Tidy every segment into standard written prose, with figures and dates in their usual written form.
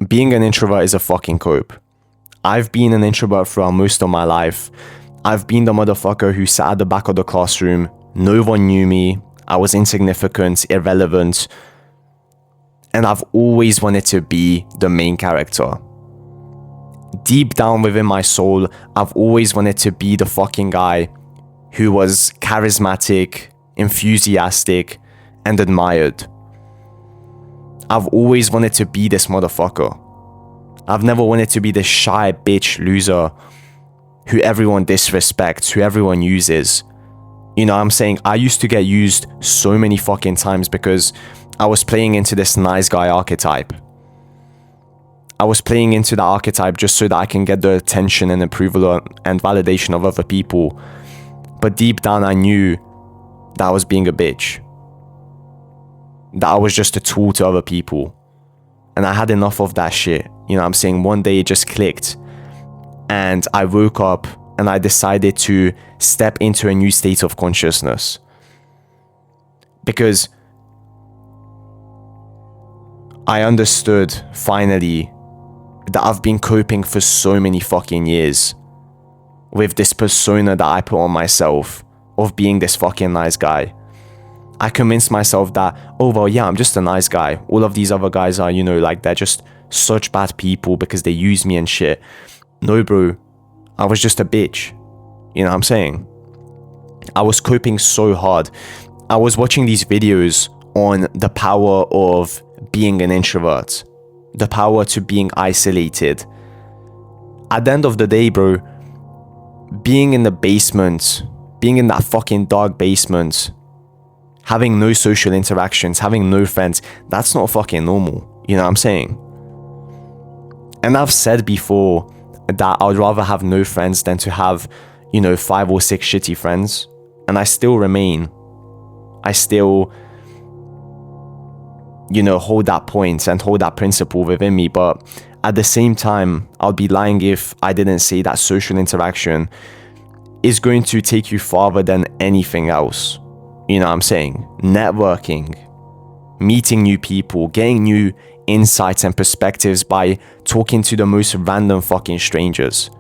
being an introvert is a fucking cope. I've been an introvert throughout most of my life. I've been the motherfucker who sat at the back of the classroom. No one knew me. I was insignificant, irrelevant. And I've always wanted to be the main character. Deep down within my soul, I've always wanted to be the fucking guy who was charismatic, enthusiastic, and admired. I've always wanted to be this motherfucker. I've never wanted to be this shy bitch loser who everyone disrespects, who everyone uses. You know what I'm saying? I used to get used so many fucking times because I was playing into this nice guy archetype. I was playing into that archetype just so that I can get the attention and approval and validation of other people. But deep down I knew that I was being a bitch. That I was just a tool to other people. And I had enough of that shit. You know what I'm saying? One day it just clicked. And I woke up and I decided to step into a new state of consciousness. Because I understood finally that I've been coping for so many fucking years with this persona that I put on myself of being this fucking nice guy. I convinced myself that, oh, well, yeah, I'm just a nice guy. All of these other guys are, you know, like they're just such bad people because they use me and shit. No, bro, I was just a bitch. You know what I'm saying? I was coping so hard. I was watching these videos on the power of being an introvert, the power to being isolated. At the end of the day, bro, being in the basement, being in that fucking dark basement, having no social interactions, having no friends, that's not fucking normal. You know what I'm saying? And I've said before that I would rather have no friends than to have, you know, 5 or 6 shitty friends. And I still remain. I still, you know, hold that point and hold that principle within me. But at the same time, I'd be lying if I didn't say that social interaction is going to take you farther than anything else. You know what I'm saying? Networking, meeting new people, getting new insights and perspectives by talking to the most random fucking strangers.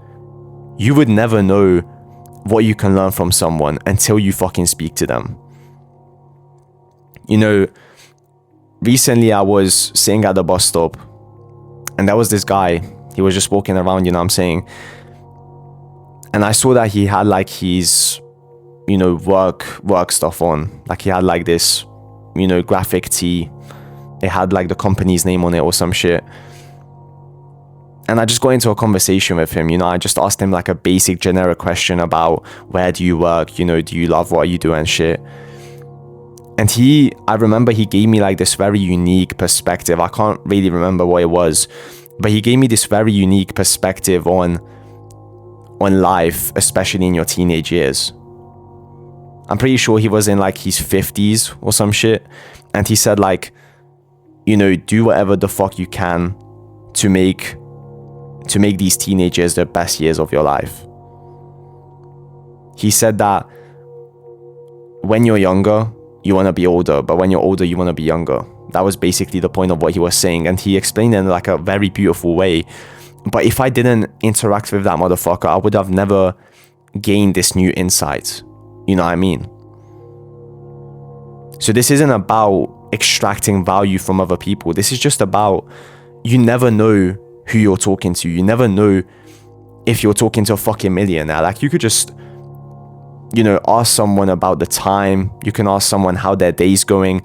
You would never know what you can learn from someone until you fucking speak to them. You know, recently I was sitting at the bus stop and there was this guy. He was just walking around, you know what I'm saying? And I saw that he had like his, you know, work stuff on. Like he had like this, you know, graphic tee. It had like the company's name on it or some shit. And I just got into a conversation with him, you know, I just asked him like a basic generic question about where do you work, you know, do you love what you do and shit. And I remember he gave me like this very unique perspective. I can't really remember what it was, but he gave me this very unique perspective on life, especially in your teenage years. I'm pretty sure he was in like his 50s or some shit. And he said like, you know, do whatever the fuck you can to make these teenage years the best years of your life. He said that when you're younger, you want to be older, but when you're older, you want to be younger. That was basically the point of what he was saying. And he explained it in like a very beautiful way. But if I didn't interact with that motherfucker, I would have never gained this new insight. You know what I mean? So this isn't about extracting value from other people. This is just about, you never know who you're talking to. You never know if you're talking to a fucking millionaire. Like you could just, you know, ask someone about the time. You can ask someone how their day's going.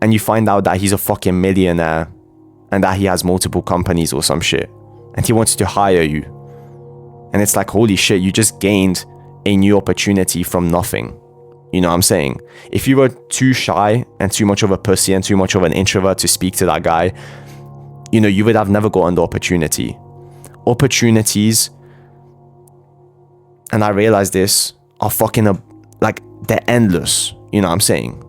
And you find out that he's a fucking millionaire and that he has multiple companies or some shit. And he wants to hire you. And it's like, holy shit, you just gained a new opportunity from nothing. You know what I'm saying? If you were too shy and too much of a pussy and too much of an introvert to speak to that guy, you know, you would have never gotten the opportunity. Opportunities, and I realize this, are fucking, like, they're endless. You know what I'm saying?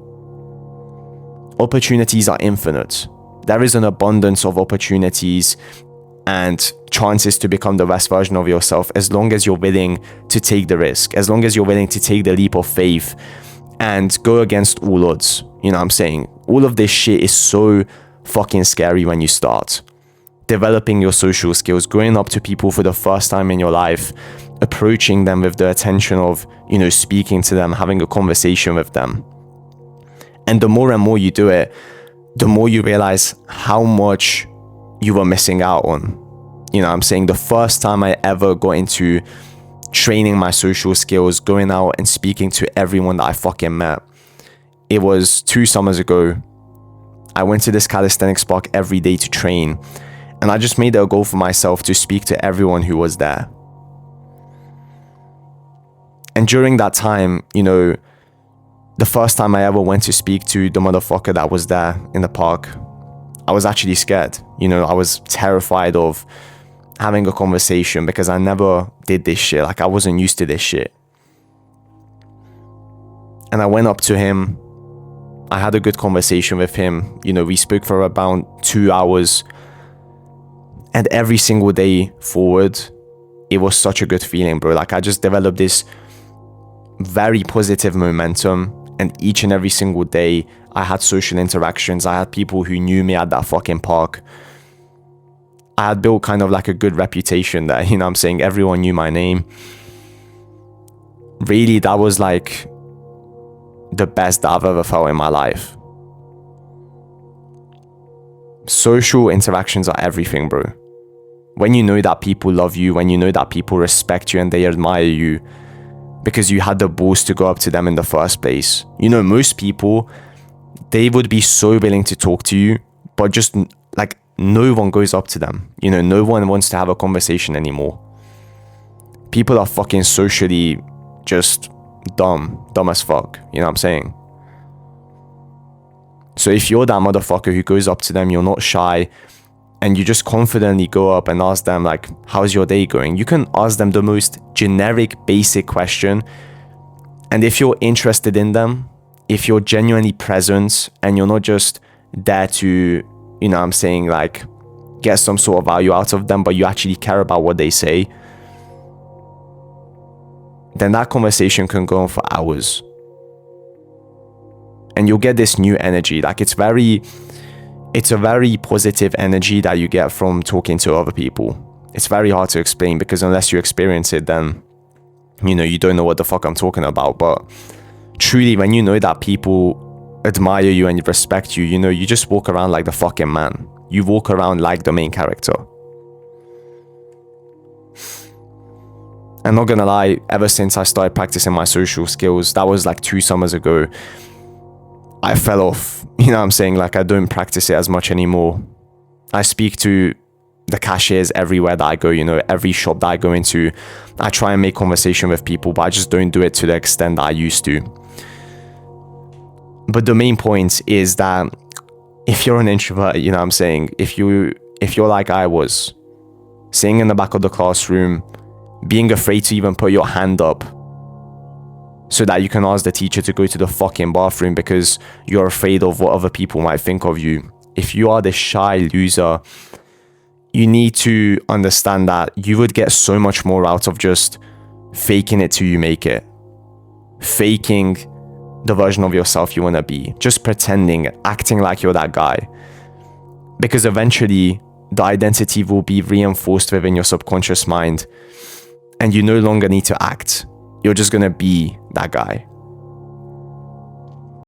Opportunities are infinite. There is an abundance of opportunities and chances to become the best version of yourself as long as you're willing to take the risk, as long as you're willing to take the leap of faith and go against all odds. You know what I'm saying? All of this shit is so fucking scary when you start. developing your social skills, going up to people for the first time in your life, approaching them with the attention of, speaking to them, having a conversation with them. And the more and more you do it, the more you realize how much you were missing out on. I'm saying the first time I ever got into training my social skills, going out and speaking to everyone that I fucking met, it was 2 summers ago. I went to this calisthenics park every day to train, and I just made it a goal for myself to speak to everyone who was there. And during that time, the first time I ever went to speak to the motherfucker that was there in the park, I was actually scared. I was terrified of having a conversation because I never did this shit. Like, I wasn't used to this shit. And I went up to him. I had a good conversation with him. We spoke for about 2 hours. And every single day forward, it was such a good feeling, bro. Like, I just developed this very positive momentum. And each and every single day, I had social interactions. I had people who knew me at that fucking park. I had built kind of like a good reputation there. I'm saying? Everyone knew my name. Really, that was like the best that I've ever felt in my life. Social interactions are everything, bro. When you know that people love you, when you know that people respect you and they admire you because you had the balls to go up to them in the first place. Most people, they would be so willing to talk to you, but just like no one goes up to them. No one wants to have a conversation anymore. People are fucking socially just dumb as fuck. You know what I'm saying? So if you're that motherfucker who goes up to them, you're not shy, and you just confidently go up and ask them, like, how's your day going? You can ask them the most generic, basic question. And if you're interested in them, if you're genuinely present and you're not just there to, like, get some sort of value out of them, but you actually care about what they say, then that conversation can go on for hours. And you'll get this new energy. Like, it's a very positive energy that you get from talking to other people. It's very hard to explain because unless you experience it, then, you don't know what the fuck I'm talking about. But truly, when you know that people admire you and respect you, you just walk around like the fucking man. You walk around like the main character. I'm not gonna lie, ever since I started practicing my social skills, that was like 2 summers ago, I fell off. Like, I don't practice it as much anymore. I speak to the cashiers everywhere that I go, every shop that I go into. I try and make conversation with people, but I just don't do it to the extent that I used to. But the main point is that if you're an introvert, if you're like I was, sitting in the back of the classroom, being afraid to even put your hand up so that you can ask the teacher to go to the fucking bathroom because you're afraid of what other people might think of you. If you are this shy loser, you need to understand that you would get so much more out of just faking it till you make it. Faking the version of yourself you want to be. Just pretending, acting like you're that guy. Because eventually, the identity will be reinforced within your subconscious mind, and you no longer need to act. You're just going to be that guy.